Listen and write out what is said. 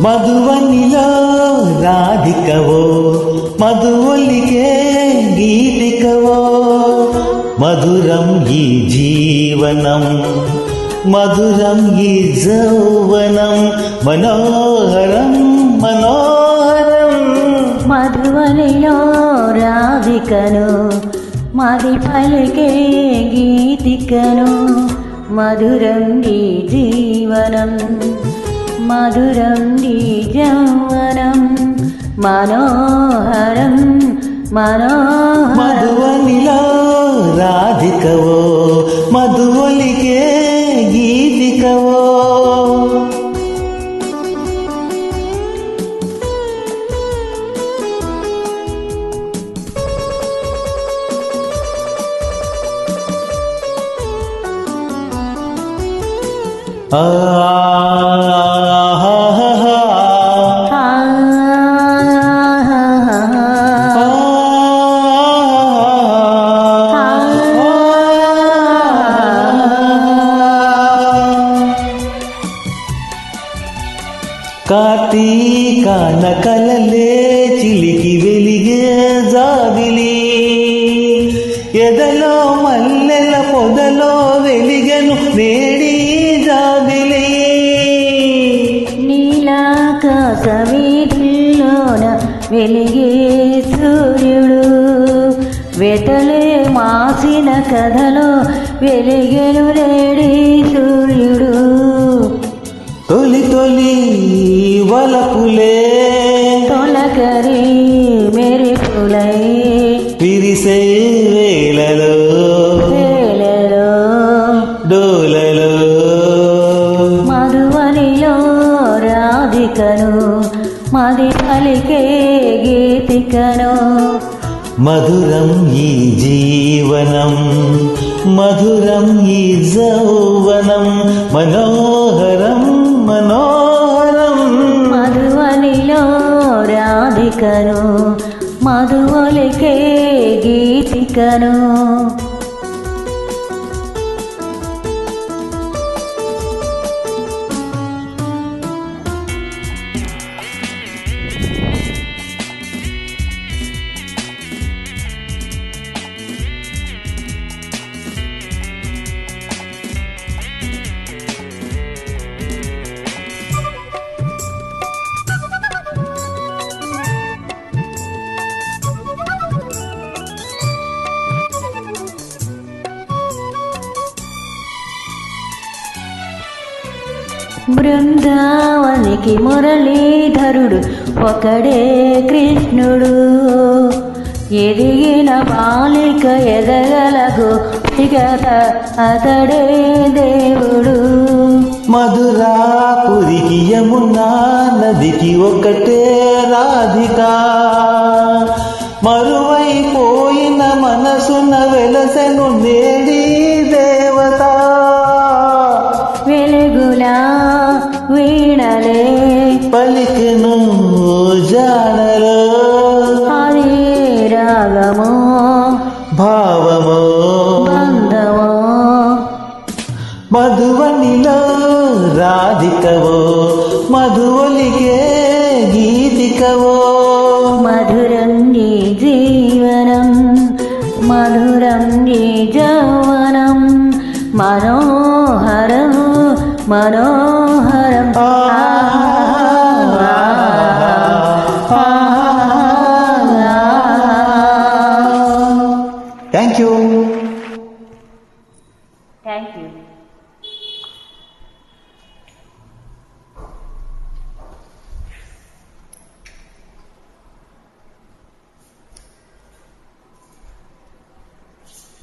మధువనిలో రాధికవో మధువొలికే గీతికవో మధురం ఈ జీవనం మధురం ఈ యౌవనం మనోహరం మనోహరం మధువనిలో రాధికను మది పలికే గీతికను మధురం ఈ జీవనం మధురం ఈ యౌవనం మనోహరం మనోహరం మధువనిలో రాధికవో మధువొలికే గీతికవో కార్తీక నకలలే చిలికి వెలిగే జాబిలి ఎదలో మల్లెల పొదలో వెలిగెను నేడి జాబిలి నీలాకాశ వీధుల్లోన వెలిగే సూర్యుడు వెతలే మాసిన కథలో వెలిగెను నేడి సూర్యుడు తొలి తొలి వలపులే తొలకరి మెరుపులై విరిసే వేళలో డోలలో మధువనిలో రాధికను మది పలికే గీతికను మధురం ఈ జీవనం మధురం ఈ యౌవనం మనోహరం మనోహరం మధువనిలో రాధికను మధువలికే గీతికను బృందావనికి మురళీధరుడు ఒకడే కృష్ణుడు ఎదిగిన బాలిక ఎదగలకు గోపికత అతడే దేవుడు మధురాపురికి యమునా నదికి ఒకటే రాధిక మరువైపోయిన మనసున వెలసెను నేడి దేవత వెలుగులా వీణలే పలికెను జానలో అది రాగమో భావమో బంధమో మధువనిలో రాధికవో మధువొలికే గీతికవో మధురం నీ జీవనం మధురం నీ యౌవనం మనోహరం మనోహరం